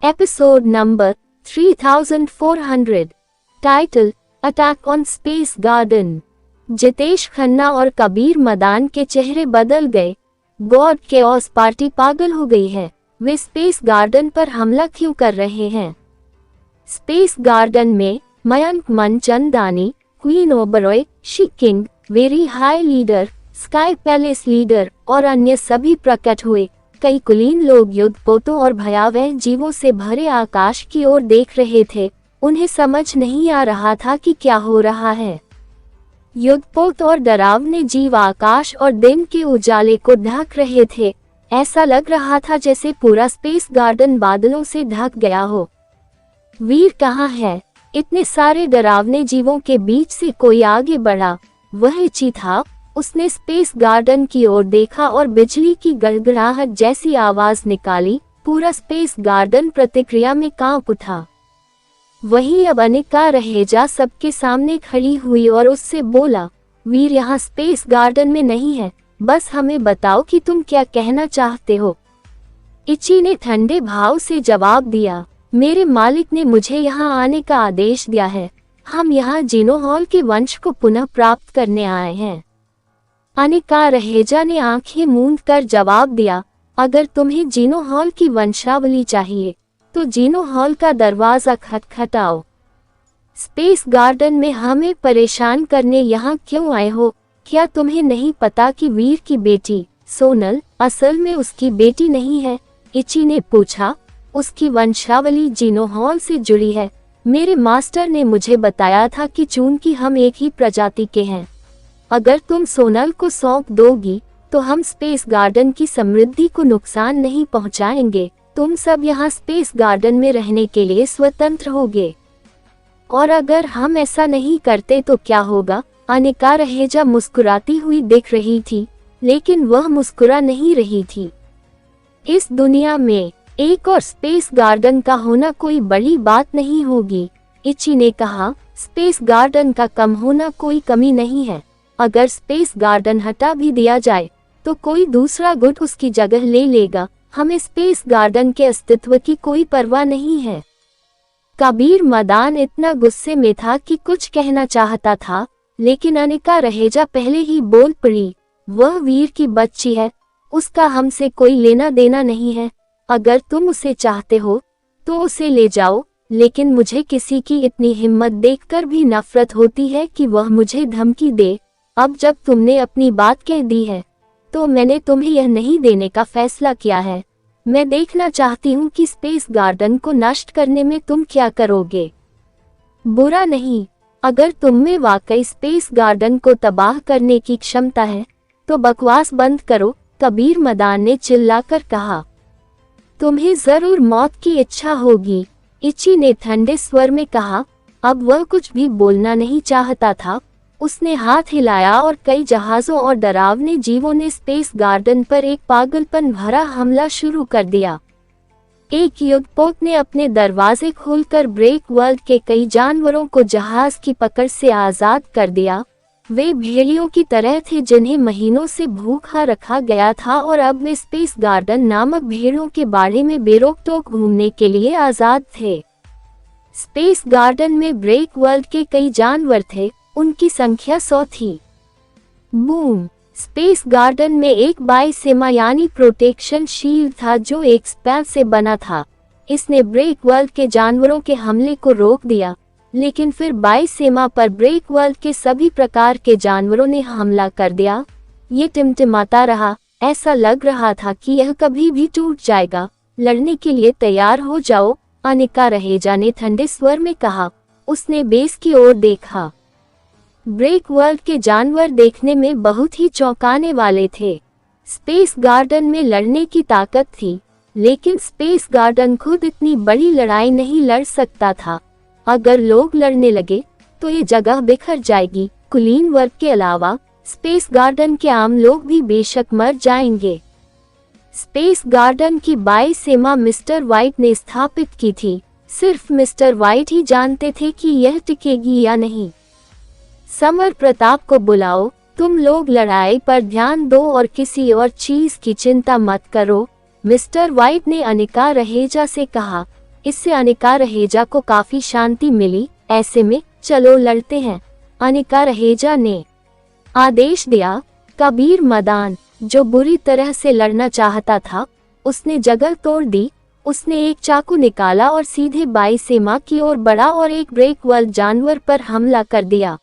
Episode number 3400। Title attack on space garden. Jitesh Khanna और कबीर मदान के चेहरे बदल गए। गॉड केओस पार्टी पागल हो गई है। वे स्पेस गार्डन पर हमला क्यों कर रहे हैं? स्पेस गार्डन में Mayank Manchandani, queen Oberoi, she king, very high leader, sky palace leader और अन्य सभी प्रकट हुए। कई कुलीन लोग युद्धपोतों और भयावह जीवों से भरे आकाश की ओर देख रहे थे। उन्हें समझ नहीं आ रहा था कि क्या हो रहा है। युद्धपोत और डरावने जीव आकाश और दिन के उजाले को ढक रहे थे। ऐसा लग रहा था जैसे पूरा स्पेस गार्डन बादलों से ढक गया हो। वीर कहाँ है? इतने सारे डरावने जीवों के बीच से कोई आगे बढ़ा। वह इची था। उसने स्पेस गार्डन की ओर देखा और बिजली की गड़गड़ाहट जैसी आवाज निकाली। पूरा स्पेस गार्डन प्रतिक्रिया में कांप उठा। वही अब अनिका रहेजा सबके सामने खड़ी हुई और उससे बोला, वीर यहाँ स्पेस गार्डन में नहीं है, बस हमें बताओ कि तुम क्या कहना चाहते हो। इची ने ठंडे भाव से जवाब दिया, मेरे मालिक ने मुझे यहाँ आने का आदेश दिया है। हम यहाँ जिनोहॉल के वंश को पुनः प्राप्त करने आए हैं। अनिका रहेजा ने आंखें मूंद कर जवाब दिया, अगर तुम्हें जिनोहॉल की वंशावली चाहिए तो जिनोहॉल का दरवाजा खटखटाओ। स्पेस गार्डन में हमें परेशान करने यहाँ क्यों आए हो? क्या तुम्हें नहीं पता कि वीर की बेटी सोनल असल में उसकी बेटी नहीं है? इची ने पूछा। उसकी वंशावली जिनोहॉल से जुड़ी है। मेरे मास्टर ने मुझे बताया था कि चूंकि हम एक ही प्रजाति के हैं, अगर तुम सोनल को सौंप दोगी तो हम स्पेस गार्डन की समृद्धि को नुकसान नहीं पहुंचाएंगे। तुम सब यहाँ स्पेस गार्डन में रहने के लिए स्वतंत्र होगे। और अगर हम ऐसा नहीं करते तो क्या होगा? अनिका रहेजा मुस्कुराती हुई दिख रही थी, लेकिन वह मुस्कुरा नहीं रही थी। इस दुनिया में एक और स्पेस गार्डन का होना कोई बड़ी बात नहीं होगी। इची ने कहा, स्पेस गार्डन का कम होना कोई कमी नहीं है। अगर स्पेस गार्डन हटा भी दिया जाए तो कोई दूसरा गुट उसकी जगह ले लेगा। हमें स्पेस गार्डन के अस्तित्व की कोई परवाह नहीं है। कबीर मदान इतना गुस्से में था कि कुछ कहना चाहता था, लेकिन अनिका रहेजा पहले ही बोल पड़ी, वह वीर की बच्ची है, उसका हमसे कोई लेना देना नहीं है। अगर तुम उसे चाहते हो तो उसे ले जाओ, लेकिन मुझे किसी की इतनी हिम्मत देखकर भी नफरत होती है कि वह मुझे धमकी दे। अब जब तुमने अपनी बात कह दी है तो मैंने तुम्हें यह नहीं देने का फैसला किया है। मैं देखना चाहती हूँ कि स्पेस गार्डन को नष्ट करने में तुम क्या करोगे। बुरा नहीं, अगर तुम में वाकई स्पेस गार्डन को तबाह करने की क्षमता है तो बकवास बंद करो, कबीर मदान ने चिल्लाकर कहा। तुम्हें जरूर मौत की इच्छा होगी, इची ने ठंडे स्वर में कहा। अब वह कुछ भी बोलना नहीं चाहता था। उसने हाथ हिलाया और कई जहाजों और डरावने जीवों ने स्पेस गार्डन पर एक पागलपन भरा हमला शुरू कर दिया। एक युद्धपोत ने अपने दरवाजे खोलकर ब्रेक वर्ल्ड के कई जानवरों को जहाज की पकड़ से आजाद कर दिया। वे भेड़ियों की तरह थे जिन्हें महीनों से भूखा रखा गया था और अब वे स्पेस गार्डन नामक भेड़ों के बाड़े में बेरोक-टोक घूमने के लिए आजाद थे। स्पेस गार्डन में ब्रेक वर्ल्ड के कई जानवर थे, उनकी संख्या 100 थी। बूम! स्पेस गार्डन में एक बाइसेमा यानी प्रोटेक्शन शील्ड था जो एक स्पैन से बना था। इसने ब्रेक वर्ल्ड के जानवरों के हमले को रोक दिया, लेकिन फिर बाइसेमा पर ब्रेक वर्ल्ड के सभी प्रकार के जानवरों ने हमला कर दिया। ये टिमटिमाता रहा, ऐसा लग रहा था कि यह कभी भी टूट जाएगा। लड़ने के लिए तैयार हो जाओ, अनिका रहेजा ने ठंडे स्वर में कहा। उसने बेस की ओर देखा। ब्रेक वर्ल्ड के जानवर देखने में बहुत ही चौंकाने वाले थे। स्पेस गार्डन में लड़ने की ताकत थी, लेकिन स्पेस गार्डन खुद इतनी बड़ी लड़ाई नहीं लड़ सकता था। अगर लोग लड़ने लगे तो ये जगह बिखर जाएगी। कुलीन वर्ग के अलावा स्पेस गार्डन के आम लोग भी बेशक मर जाएंगे। स्पेस गार्डन की बाइसेमा मिस्टर वाइट ने स्थापित की थी। सिर्फ मिस्टर वाइट ही जानते थे कि यह टिकेगी या नहीं। समर प्रताप को बुलाओ, तुम लोग लड़ाई पर ध्यान दो और किसी और चीज की चिंता मत करो, मिस्टर वाइट ने अनिका रहेजा से कहा। इससे अनिका रहेजा को काफी शांति मिली। ऐसे में चलो लड़ते हैं, अनिका रहेजा ने आदेश दिया। कबीर मदान, जो बुरी तरह से लड़ना चाहता था, उसने जगह तोड़ दी। उसने एक चाकू निकाला और सीधे बाईसेमा की ओर बढ़ा और एक ब्रेकवर्ल्ड जानवर पर हमला कर दिया।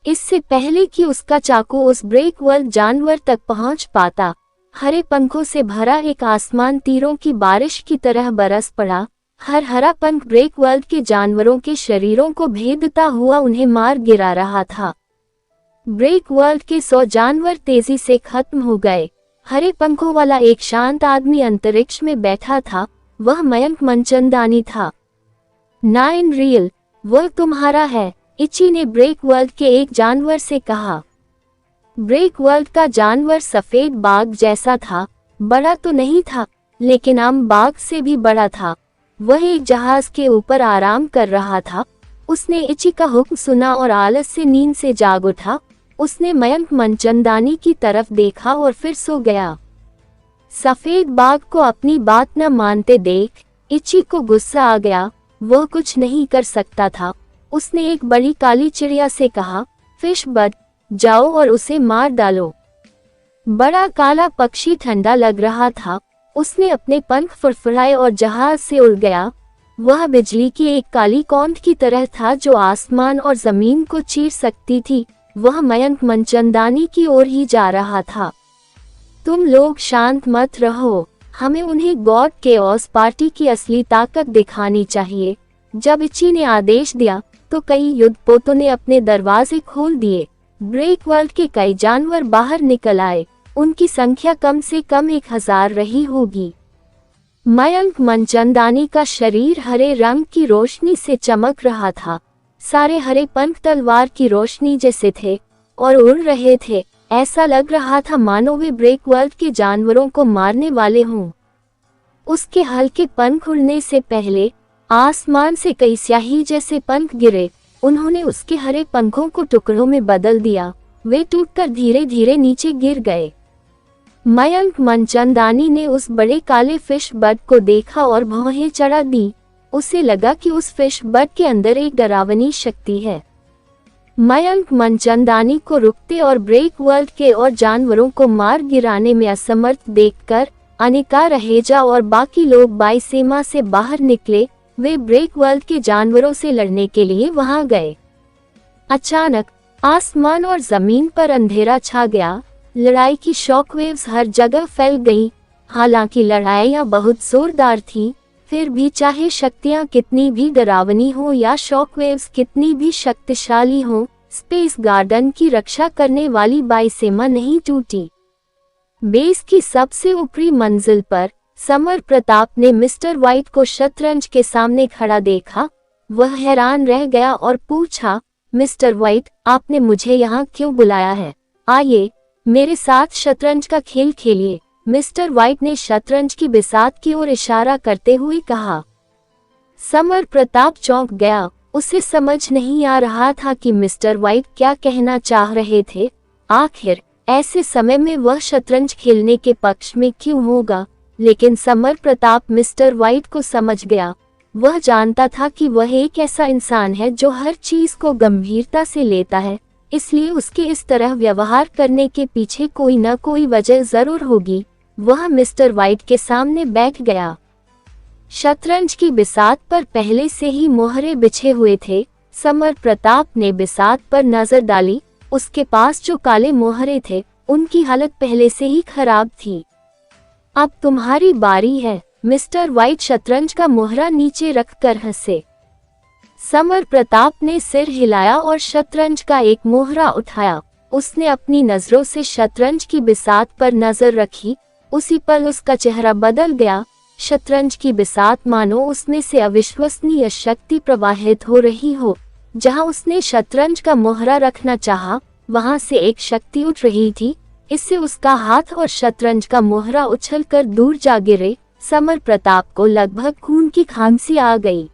इससे पहले कि उसका चाकू उस ब्रेकवर्ल्ड जानवर तक पहुंच पाता, हरे पंखों से भरा एक आसमान तीरों की बारिश की तरह बरस पड़ा। हर हरा पंख ब्रेकवर्ल्ड के जानवरों के शरीरों को भेदता हुआ उन्हें मार गिरा रहा था। ब्रेकवर्ल्ड के 100 जानवर तेजी से खत्म हो गए। हरे पंखों वाला एक शांत आदमी अंतरिक्ष में बैठा था। वह मयंक मनचंदानी था। ना इन रियल, वह तुम्हारा है, इची ने ब्रेकवर्ल्ड के एक जानवर से कहा। ब्रेकवर्ल्ड का जानवर सफेद बाघ जैसा था। बड़ा तो नहीं था, लेकिन आम बाघ से भी बड़ा था। वह एक जहाज के ऊपर आराम कर रहा था। उसने इची का हुक्म सुना और आलस से नींद से जाग उठा। उसने मयंक मनचंदानी की तरफ देखा और फिर सो गया। सफेद बाघ को अपनी बात न मानते देख इची को गुस्सा आ गया। वह कुछ नहीं कर सकता था। उसने एक बड़ी काली चिड़िया से कहा, फिश बर्ड, जाओ और उसे मार डालो। बड़ा काला पक्षी ठंडा लग रहा था। उसने अपने पंख फड़फड़ाए और जहाज से उड़ गया। वह बिजली की एक काली कौंध की तरह था जो आसमान और जमीन को चीर सकती थी। वह मयंक मनचंदानी की ओर ही जा रहा था। तुम लोग शांत मत रहो, हमें उन्हें गॉड केओस पार्टी की असली ताकत दिखानी चाहिए। जब इची ने आदेश दिया तो कई युद्धपोतों ने अपने दरवाजे खोल दिए। ब्रेकवर्ल्ड के कई जानवर बाहर निकल आए। उनकी संख्या कम से कम 1000 रही होगी। मयंक मनचंदानी का शरीर हरे रंग की रोशनी से चमक रहा था। सारे हरे पंख तलवार की रोशनी जैसे थे और उड़ रहे थे। ऐसा लग रहा था मानो वे ब्रेकवर्ल्ड के जानवरों को मारने वाले हों। उसके हल्के पंख उड़ने से पहले आसमान से कई स्याही जैसे पंख गिरे। उन्होंने उसके हरे पंखों को टुकड़ों में बदल दिया। वे टूटकर धीरे धीरे नीचे गिर गए। मयंक मनचंदानी ने उस बड़े काले फिश बर्ड को देखा और भौहें चढ़ा दी। उसे लगा कि उस फिश बर्ड के अंदर एक डरावनी शक्ति है। मयंक मनचंदानी को रुकते और ब्रेकवर्ल्ड के और जानवरों को मार गिराने में असमर्थ देखकर अनिका रहेजा और बाकी लोग बाईसेमा से बाहर निकले। वे ब्रेकवर्ल्ड के जानवरों से लड़ने के लिए वहां गए। अचानक आसमान और जमीन पर अंधेरा छा गया। लड़ाई की शॉकवेव्स हर जगह फैल गईं। हालांकि लड़ाइयां बहुत जोरदार थीं, फिर भी चाहे शक्तियां कितनी भी डरावनी हो या शॉकवेव्स कितनी भी शक्तिशाली हो, स्पेस गार्डन की रक्षा करने वाली बाईसेमा नहीं टूटी। बेस की सबसे ऊपरी मंजिल पर समर प्रताप ने मिस्टर व्हाइट को शतरंज के सामने खड़ा देखा। वह हैरान रह गया और पूछा, मिस्टर व्हाइट, आपने मुझे यहाँ क्यों बुलाया है? आइए, मेरे साथ शतरंज का खेल खेलिए। मिस्टर व्हाइट ने शतरंज की बिसात की ओर इशारा करते हुए कहा। समर प्रताप चौंक गया। उसे समझ नहीं आ रहा था कि मिस्टर व्हाइट क्या कहना चाह रहे थे। आखिर ऐसे समय में वह शतरंज खेलने के पक्ष में क्यों होगा? लेकिन समर प्रताप मिस्टर व्हाइट को समझ गया। वह जानता था कि वह एक ऐसा इंसान है जो हर चीज को गंभीरता से लेता है, इसलिए उसके इस तरह व्यवहार करने के पीछे कोई न कोई वजह जरूर होगी। वह मिस्टर व्हाइट के सामने बैठ गया। शतरंज की बिसात पर पहले से ही मोहरे बिछे हुए थे। समर प्रताप ने बिसात पर नजर डाली। उसके पास जो काले मोहरे थे, उनकी हालत पहले से ही खराब थी। अब तुम्हारी बारी है। मिस्टर व्हाइट शतरंज का मोहरा नीचे रखकर हंसे। समर प्रताप ने सिर हिलाया और शतरंज का एक मोहरा उठाया। उसने अपनी नजरों से शतरंज की बिसात पर नजर रखी। उसी पल उसका चेहरा बदल गया। शतरंज की बिसात मानो उसमें से अविश्वसनीय शक्ति प्रवाहित हो रही हो। जहां उसने शतरंज का मोहरा रखना चाहा, वहां से एक शक्ति उठ रही थी। इससे उसका हाथ और शतरंज का मोहरा उछलकर दूर जा गिरे। समर प्रताप को लगभग खून की खांसी आ गई।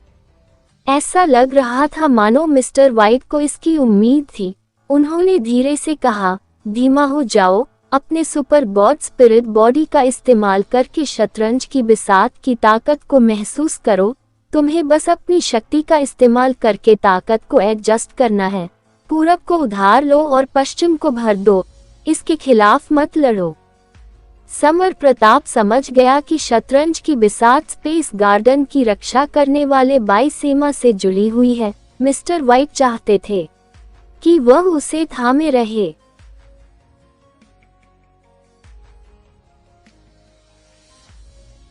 ऐसा लग रहा था मानो मिस्टर व्हाइट को इसकी उम्मीद थी। उन्होंने धीरे से कहा, धीमा हो जाओ, अपने सुपर गॉड स्पिरिट बॉडी का इस्तेमाल करके शतरंज की बिसात की ताकत को महसूस करो। तुम्हें बस अपनी शक्ति का इस्तेमाल करके ताकत को एडजस्ट करना है। पूरब को उधार लो और पश्चिम को भर दो, इसके खिलाफ मत लड़ो। समर प्रताप समझ गया कि शतरंज की बिसात स्पेस गार्डन की रक्षा करने वाले बाई सीमा से जुड़ी हुई है। मिस्टर वाइट चाहते थे कि वह उसे थामे रहे।